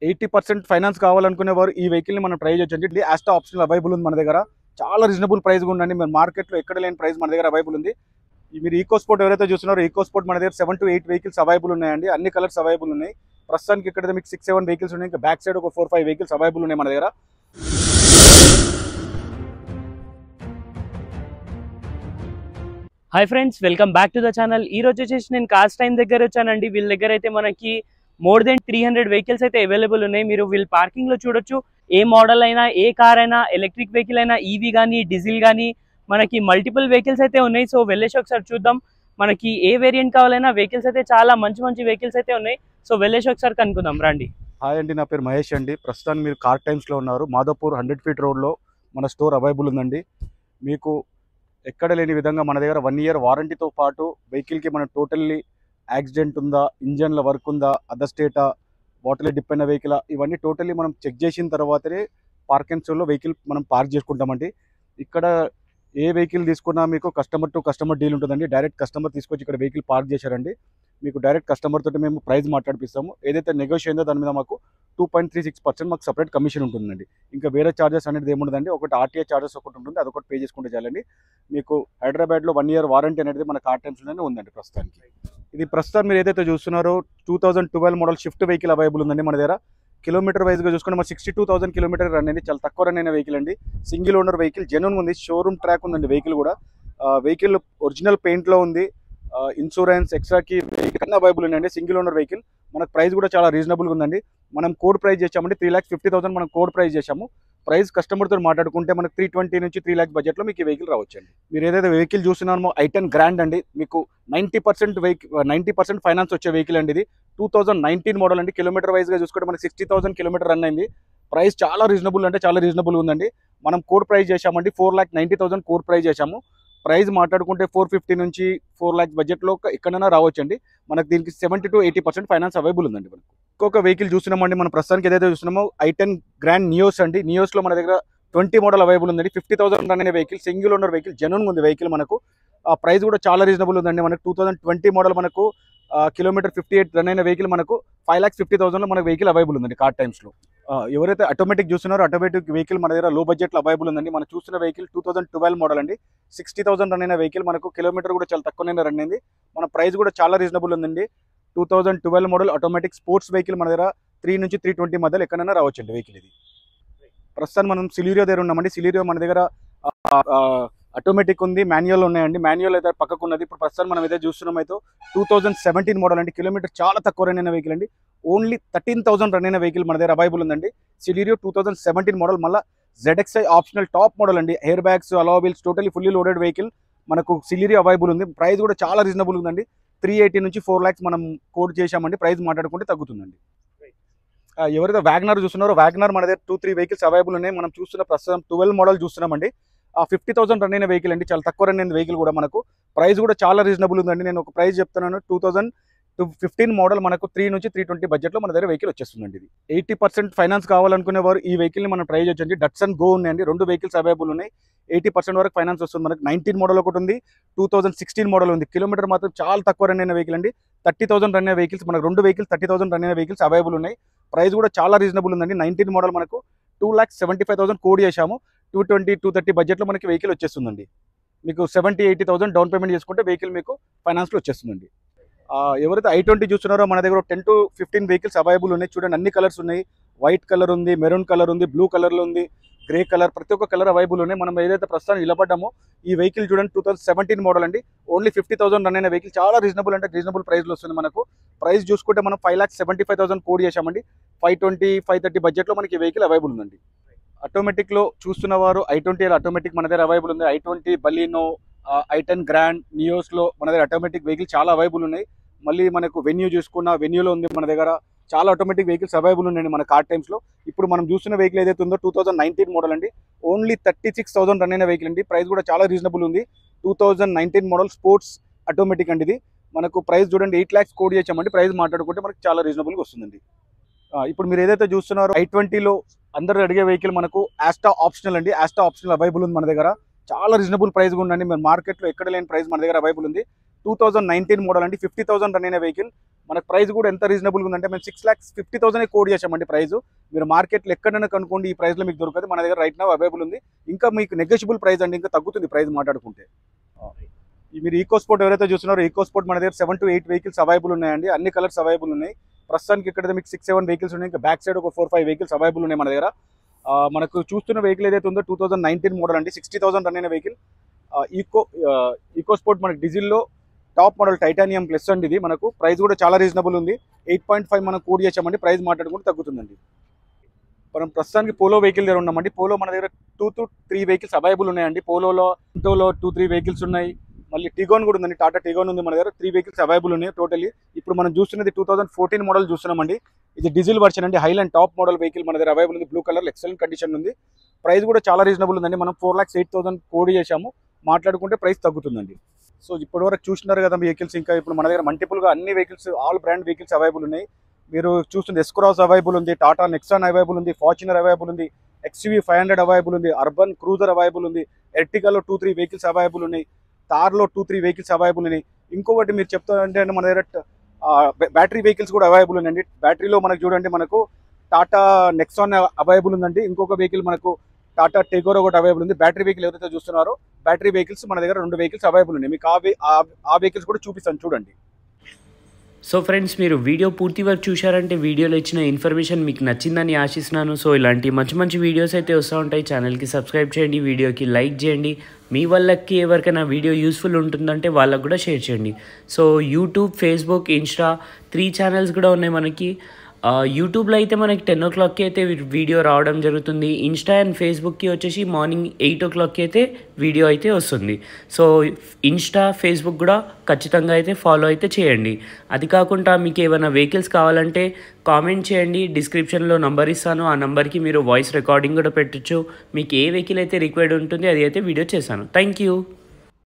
80% finance కావాలనుకునే వారు ఈ వెహికల్ని మనం ట్రై చేయొచ్చండి. ఆస్టా ఆప్షనల్ అవైలబుల్ ఉంది మన దగ్గర. చాలా రీజనబుల్ ప్రైస్ ఉందండి. మన మార్కెట్లో ఎక్కడ లేని ప్రైస్ మన దగ్గర అవైలబుల్ ఉంది. మీరు ఈకో స్పోర్ట్ ఎవరైతే చూస్తున్నారో ఈకో స్పోర్ట్ మన దగ్గర 7 to 8 వెహికల్స్ అవైలబుల్ ఉన్నాయండి. అన్ని కలర్స్ అవైలబుల్ ఉన్నాయి. ప్రస్తుతానికి ఇక్కడ మీకు 6-7 వెహికల్స్ ఉన్నాయి. ఇంకా బ్యాక్ సైడ్ ఒక 4-5 వెహికల్స్ అవైలబుల్ ఉన్నాయి మన దగ్గర. Hi friends, welcome back to the channel. ఈ రోజు వచ్చేసి నేను కార్స్ టైమ్ దగ్గర వచ్చానండి. వీళ్ళ దగ్గర అయితే మనకి మోర్ దెన్ 300 వెహికల్స్ అయితే అవైలబుల్ ఉన్నాయి. మీరు వీళ్ళ పార్కింగ్ లో చూడొచ్చు. ఏ మోడల్ అయినా, ఏ కార్ అయినా, ఎలక్ట్రిక్ వెహికల్ అయినా, ఈవీ కానీ, డీజిల్ కానీ, మనకి మల్టిపుల్ వెహికల్స్ అయితే ఉన్నాయి. సో వెళ్ళేసి ఒకసారి చూద్దాం. మనకి ఏ వేరియంట్ కావాలైనా వెహికల్స్ అయితే చాలా మంచి వెహికల్స్ అయితే ఉన్నాయి. సో వెళ్ళేసి ఒకసారి కనుక్కుందాం రండి. హాయ్ అండి, నా పేరు మహేష్ అండి. ప్రస్తుతానికి మీరు కార్ టైమ్స్లో ఉన్నారు. మాధవపూర్ 100 feet రోడ్లో మన స్టోర్ అవైలబుల్ ఉందండి. మీకు ఎక్కడ లేని విధంగా మన దగ్గర 1 year వారంటీతో పాటు వెహికల్కి మన టోటల్లీ యాక్సిడెంట్ ఉందా, ఇంజన్ల వర్క్ ఉందా, అదర్ స్టేటా, వాటర్లో డిప్ అయిన వెహికల్, ఇవన్నీ టోటల్లీ మనం చెక్ చేసిన తర్వాతనే పార్క్ అండ్ స్టోర్లో వెహికల్ మనం పార్క్ చేసుకుంటామండి. ఇక్కడ ఏ వెహికల్ తీసుకున్నా మీకు కస్టమర్ టు కస్టమర్ డీల్ ఉంటుందండి. డైరెక్ట్ కస్టమర్ తీసుకొచ్చి ఇక్కడ వెహికల్ పార్క్ చేశారండి. మీకు డైరెక్ట్ కస్టమర్ తోటి మేము ప్రైస్ మాట్లాడిపిస్తాము. ఏదైతే నెగోషియేట్ అయిందో దాని మీద మాకు 2.36% మాకు సపరేట్ కమిషన్ ఉంటుందండి. ఇంకా వేరే చార్జెస్ అనేది ఏముండదండి. ఒకటి ఆర్టీఏ చార్జెస్ ఒకటి ఉంటుంది, అదొకటి పే చేసుకుంటే చాలండి. మీకు హైదరాబాద్లో 1 year వారంటీ అనేది మన కార్ టైమ్స్లోనే ఉందండి ప్రస్తుతానికి. ఇది ప్రస్తుతం మీరు ఏదైతే చూస్తున్నారో 2012 మోడల్ షిఫ్ట్ వెహికల్ అవైలబుల్ ఉందండి మన దగ్గర. కిలోమీటర్ వైజ్గా చూసుకుంటే మన 62,000 కిలోమీటర్ రన్ అయింది. చాలా తక్కువ రన్ అయిన వెహికల్ అండి. సింగిల్ ఓనర్ వెహికల్, జెన్యూన్ ఉంది. షోరూమ్ ట్రాక్ ఉందండి వెహికల్ కూడా. వెహికల్ ఒరిజినల్ పెయింట్లో ఉంది. ఇన్సూరెన్స్ ఎక్స్ట్రాకి వెహికల్ అవైలబుల్ ఉందండి. Single owner vehicle. మనకు ప్రైస్ కూడా చాలా రీజనబుల్గా ఉందండి. మనం కోడ్ ప్రైస్ చేసామండి 3,50,000 మనం కోడ్ ప్రైస్ చేసాము. ప్రైస్ కస్టమర్తో మాట్లాడుకుంటే మనకు 320 నుంచి 3 lakhs బడ్జెట్లో మీకు ఈ వెహికల్ రావచ్చండి. మీరు ఏదైతే వెహికల్ చూస్తున్నామో i10 గ్రాండ్ అండి. మీకు 90% ఫైనాన్స్ వచ్చే వెహికల్ అండి. ఇది 2019 మోడల్ అండి. కిలోమీటర్ వైజ్గా చూసుకుంటే మనకి 60,000 కిలోమీటర్ రన్ అయింది. ప్రైస్ చాలా రీజనబుల్ అంటే చాలా రీజనబుల్ ఉందండి. మనం కోడ్ ప్రైస్ చేసామండి 4,90,000 కోడ్ ప్రైస్ చేసాము. ప్రైస్ మాట్లాడుకుంటే 450 నుంచి 4 lakhs బడ్జెట్లో ఎక్కడైనా రావచ్చండి. మనకు దీనికి 70 to 80% ఫైనాన్స్ అవైలబుల్ ఉందండి. మనకు ఇంకొక వెహికల్ చూస్తున్నామండి. మనం ప్రస్తుతానికి ఏదైతే చూస్తున్నామో i10 గ్రాండ్ నియోస్ అండి. నియోస్లో మన దగ్గర 20 మోడల్ అవైలబుల్ ఉందండి. 50,000 రన్ అయిన vehicle, single owner vehicle, genuine ఉంది వెహికల్. మనకు ఆ ప్రైస్ కూడా చాలా రీజనబుల్ ఉందండి. మనకు 2020 మోడల్ మనకు కిలోమీటర్ 58 రన్ అయిన వెహికల్ మనకు 5,50,000లో మనకు వెహికల్ అవైలబుల్ ఉందండి కార్ టైమ్స్లో. ఎవరైతే ఆటోమేటిక్ చూస్తున్నారో ఆటోమేటిక్ వెహికల్ మన దగ్గర లో బడ్జెట్లో అవైలబుల్ ఉందండి. మనం చూస్తున్న వెహికల్ 2012 మోడల్ అండి. 60,000 రన్ అయిన వెహికల్. మనకు కిలోమీటర్ కూడా చాలా తక్కువనే రన్ అయింది. మన ప్రైస్ కూడా చాలా రీజనబుల్ ఉందండి. 2012 మోడల్ ఆటోమేటిక్ స్పోర్ట్స్ వెహికల్ మన దగ్గర 3 నుంచి 320 మధ్యలో ఎక్కడైనా రావచ్చండి వెహికల్. ఇది ప్రస్తుతం మనం సిలీరియో దగ్గర ఉన్నామండి. సిలీరియో మన దగ్గర ఆటోమేటిక్ ఉంది, మాన్యువల్ ఉన్నాయండి. మాన్యువల్ అయితే పక్కకు ఉన్నది. ఇప్పుడు ప్రస్తుతం మనం అయితే చూస్తున్నాం అయితే 2017 మోడల్ అండి. కిలోమీటర్ చాలా తక్కువ రన్ అయిన వెహికల్ అండి. ఓన్లీ 13,000 రన్ అయిన వెహికల్ మన దగ్గర అవైలబుల్ ఉందండి. సిలీరియో 2017 మోడల్. మళ్ళీ ZXi ఆప్షనల్ టాప్ మోడల్ అండి. ఎయిర్ బ్యాగ్స్, అలా wheels, totally fully loaded vehicle మనకు సిలీరియో అవైలబుల్ ఉంది. ప్రైస్ కూడా చాలా రీజనబుల్ ఉందండి. 380 నుంచి 4 lakhs మనం కోడ్ చేశామండి. ప్రైస్ మాట్లాడుకుంటే తగ్గుతుందండి. ఎవరైతే వ్యాగనర్ చూస్తున్నారో వ్యాగనర్ మన దగ్గర 2-3 వెహికల్స్ అవైలబుల్ ఉన్నాయి. మనం చూస్తున్న ప్రస్తుతం 12 మోడల్ చూస్తున్నామండి. 50,000 రన్ అయిన వెహికల్ అండి. చాలా తక్కువ రన్ అయిన వెహికల్ కూడా. మనకు ప్రైస్ కూడా చాలా రీజనబుల్ ఉందండి. నేను ఒక ప్రైస్ చెప్తున్నాను. 2015 మోడల్ మనకు 3 నుంచి 320 బడ్జెట్లో మన దగ్గర వెహికల్ వచ్చేస్తుందండి. ఇది 80% ఫైనాన్స్ కావాలనుకునే వారు ఈ వెహికల్ని మనం ట్రై చేయొచ్చండి. డట్సన్ గో ఉన్నాయండి. 2 వెహికల్స్ అవైలబుల్ ఉన్నాయి. 80% వరకు ఫైనాన్స్ వస్తుంది. మనకు 19 మోడల్ ఒకటి ఉంది, 2016 మోడల్ ఉంది. కిలోమీటర్ మాత్రం చాలా తక్కువ రన్ అయిన వెహికల్ అండి. 30,000 రన్ అయిన వెహికల్స్ మనకు 2 వెహికల్స్ 30,000 రన్ అయిన వెహికల్స్ అవైలబుల్ ఉన్నాయి. ప్రైస్ కూడా చాలా రీజనబుల్ ఉందండి. 19 మోడల్ మనకు 2,75,000 కోడ్ చేశాము. 220-230 బడ్జెట్లో మనకి వెహికల్ వచ్చేస్తుందండి. మీకు 70-80,000 డౌన్ పేమెంట్ చేసుకుంటే వెహికల్ మీకు ఫైనాన్స్లో వచ్చేస్తుందండి. ఎవరైతే i20 చూస్తున్నారో మన దగ్గర 10 to 15 వెహికల్స్ అవైలబుల్ ఉన్నాయి. చూడండి, అన్ని కలర్స్ ఉన్నాయి. వైట్ కలర్ ఉంది, మెరూన్ కలర్ ఉంది, బ్లూ కలర్లో ఉంది, గ్రే కలర్, ప్రతి ఒక్క కలర్ అవైలబుల్ ఉన్నాయి. మనం ఏదైతే ప్రస్తుతం నిలబడ్డామో ఈ వెహికల్ చూడండి 2017 మోడల్ అండి. ఓన్లీ 50,000 రన్ అయిన వెహికల్. చాలా రీజనబుల్ అంటే రీజనబుల్ ప్రైస్లో వస్తుంది. మనకు ప్రైస్ చూసుకుంటే మనం 5,75,000 కోడ్ చేశామండి. 520-530 బడ్జెట్లో మనకి వెహికల్ అవైలబుల్ ఉందండి. ఆటోమేటిక్లో చూస్తున్న వారు i20 ఆటోమేటిక్ మన దగ్గర అవైలబుల్ ఉంది. i20 బలీనో, i10 గ్రాండ్, నియోస్లో మన దగ్గర ఆటోమేటిక్ వెహికల్ చాలా అవైలబుల్ ఉన్నాయి. మళ్ళీ మనకు వెన్యూ చూసుకున్న వెన్యూలో ఉంది మన దగ్గర. చాలా ఆటోమేటిక్ వెహికల్స్ అవైలబుల్ ఉన్నాయండి మన కార్ టైమ్స్లో. ఇప్పుడు మనం చూస్తున్న వెహికల్ ఏదైతే ఉందో 2019 మోడల్ అండి. ఓన్లీ 36,000 రన్ అయిన వెహికల్ అండి. ప్రైస్ కూడా చాలా రీజనబుల్ ఉంది. 2019 మోడల్ స్పోర్ట్స్ ఆటోమేటిక్ అండి. ఇది మనకు ప్రైస్ చూడండి 8 lakhs కోడ్ చేసామండి. ప్రైస్ మాట్లాడుకుంటే మనకు చాలా రీజనబుల్గా వస్తుందండి. ఇప్పుడు మీరు ఏదైతే చూస్తున్నారో i20లో అందరూ అడిగే వెహికల్ మనకు ఆస్టా ఆప్షనల్ అండి. ఆస్టా ఆప్షనల్ అవైలబుల్ ఉంది మన దగ్గర. చాలా రీజనబుల్ ప్రైస్ ఉందండి. మన మార్కెట్లో ఎక్కడ లేని ప్రైస్ మన దగ్గర అవైలబుల్ ఉంది. 2019 మోడల్ అండి, 50,000 రన్ అయిన వెహికల్. మనకు ప్రైస్ కూడా ఎంత రీజనబుల్గా ఉందంటే మేము 6,50,000 కోడ్ చేసామండి ప్రైస్. మీరు మార్కెట్లో ఎక్కడైనా కనుక్కోండి, ఈ ప్రైస్లో మీకు దొరకదు. మన దగ్గర రైట్ నౌ అవైలబుల్ ఉంది. ఇంకా మీకు నెగోషియబుల్ ప్రైస్ అండి, ఇంకా తగ్గుతుంది ప్రైస్ మాట్లాడుకుంటే. మీరు ఈకో స్పోర్ట్ ఎవరైతే చూస్తున్నారో, ఈకో స్పోర్ట్ మన దగ్గర 7 to 8 వెహికల్స్ అవైలబుల్ ఉన్నాయండి. అన్ని కలర్స్ అవైలబుల్ ఉన్నాయి. ప్రస్తుతానికి ఇక్కడ మీకు 6-7 వెహికల్స్ ఉన్నాయి. ఇంకా బ్యాక్ సైడ్ ఒక 4-5 వెహికల్స్ అవైలబుల్ ఉన్నాయి మన దగ్గర. మనకు చూస్తున్న వెహికల్ ఏదైతే ఉందో 2019 మోడల్ అండి, 60,000 రన్ అయిన వెహికల్. ఈకో స్పోర్ట్ మనకి డీజిల్లో టాప్ మోడల్ టైటానియం ప్లస్ అండి. ఇది మనకు ప్రైస్ కూడా చాలా రీజనబుల్ ఉంది. 8.5 మనం కోడ్ చేసామండి, ప్రైస్ మాట్లాడుకుంటే తగ్గుతుందండి. మనం ప్రస్తుతానికి పోలో వెహికల్ దగ్గర ఉన్నామండి. పోలో మన దగ్గర 2 to 3 వెహికల్స్ అవైలబుల్ ఉన్నాయండి. పోలోలో 2-3 వెహికల్స్ ఉన్నాయి. మళ్ళీ టిగోన్ కూడా ఉందండి, టాటా టిగోన్ ఉంది మన దగ్గర. 3 వెహికల్స్ అవైలబుల్ ఉన్నాయి టోటల్లీ. ఇప్పుడు మనం చూస్తున్నది 2014 మోడల్ చూస్తున్నామండి. ఇది డీజిల్ వర్షన్ అండి, హైలాండ్ టాప్ మోడల్ వెహికల్ మన దగ్గర అవైలబుల్ ఉంది. బ్లూ కలర్ ఎక్సలెంట్ కండిషన్ ఉంది. ప్రైస్ కూడా చాలా రీజనబుల్ ఉందండి. మనం 4,08,000 కోడ్ చేసాము, మాట్లాడుకుంటే ప్రైస్ తగ్గుతుందండి. సో ఇప్పటివరకు చూస్తున్నారు కదా వెహికల్స్. ఇంకా ఇప్పుడు మన దగ్గర మల్టిపుల్గా అన్ని vehicles, all brand vehicles available ఉన్నాయి. మీరు చూస్తుంది ఎస్క్రాస్ అవైలబుల్ ఉంది, టాటా నెక్సాన్ అవైలబుల్ ఉంది, ఫార్చునర్ అవైలబుల్ ఉంది, XUV 500 అవైలబుల్ ఉంది, అర్బన్ క్రూజర్ అవైలబుల్ ఉంది, ఎర్టిగాలో 2-3 వెహికల్స్ అవైలబుల్ ఉన్నాయి, తార్లో 2-3 వెహికల్స్ అవైలబుల్ ఉన్నాయి. ఇంకొకటి మీరు చెప్తారంటే మన దగ్గర బ్యాటరీ వెహికల్స్ కూడా అవైలబుల్ ఉన్నాయండి. బ్యాటరీలో మనకు చూడండి, మనకు టాటా నెక్సాన్ అవైలబుల్ ఉందండి. ఇంకొక వెహికల్ మనకు టాటా టిగోర్ ఒకటి అవైలబుల్ ఉంది. బ్యాటరీ వెహికల్ ఎవరైతే చూస్తున్నారో, బ్యాటరీ వెహికల్స్ మన దగ్గర 2 వెహికల్స్ అవైలబుల్ ఉన్నాయి. మీకు ఆ వెహికల్స్ కూడా చూపిస్తాను చూడండి. సో ఫ్రెండ్స్, మీరు వీడియో పూర్తి వరకు చూశారంటే వీడియోలో ఇచ్చిన ఇన్ఫర్మేషన్ మీకు నచ్చిందని ఆశిస్తున్నాను. సో ఇలాంటి మంచి మంచి వీడియోస్ అయితే వస్తూ ఉంటాయి. ఛానల్కి సబ్స్క్రైబ్ చేయండి, వీడియోకి లైక్ చేయండి. మీ వాళ్ళకి ఎవరికైనా వీడియో యూస్ఫుల్ ఉంటుందంటే వాళ్ళకు కూడా షేర్ చేయండి. So YouTube, Facebook, Insta 3 channels కూడా ఉన్నాయి మనకి. యూట్యూబ్లో అయితే మనకి 10 o'clockకి అయితే వీడియో రావడం జరుగుతుంది. ఇన్స్టా అండ్ ఫేస్బుక్కి వచ్చేసి మార్నింగ్ 8 o'clockకి అయితే వీడియో అయితే వస్తుంది. సో ఇన్స్టా, ఫేస్బుక్ కూడా ఖచ్చితంగా అయితే ఫాలో అయితే చేయండి. అది కాకుండా మీకు ఏమైనా వెహికల్స్ కావాలంటే కామెంట్ చేయండి, డిస్క్రిప్షన్లో నంబర్ ఇస్తాను. ఆ నెంబర్కి మీరు వాయిస్ రికార్డింగ్ కూడా పెట్టచ్చు. మీకు ఏ వెహికల్ అయితే రిక్వైర్డ్ ఉంటుంది అది అయితే వీడియో చేశాను. Thank you.